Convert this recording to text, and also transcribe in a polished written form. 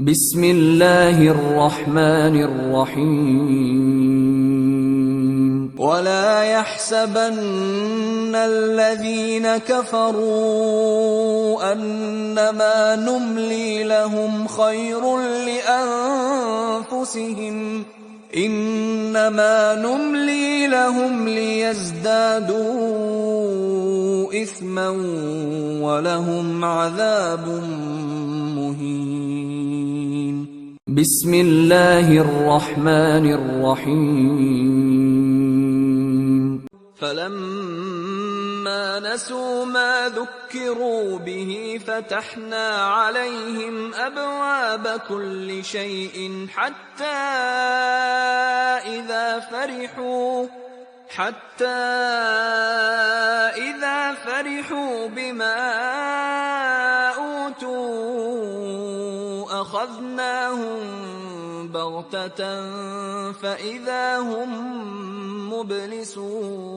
بسم الله الرحمن الرحيم ولا يحسبن الذين كفروا أنما نملي لهم خير لأنفسهم إنما نملي لهم ليزدادوا إثما ولهم عذاب مهين. بسم الله الرحمن الرحيم فلما نسوا ما ذكروا به فتحنا عليهم أبواب كل شيء حتى إذا فرحوا بما أوتوا أخذناهم بغتة فإذا هم مبلسون.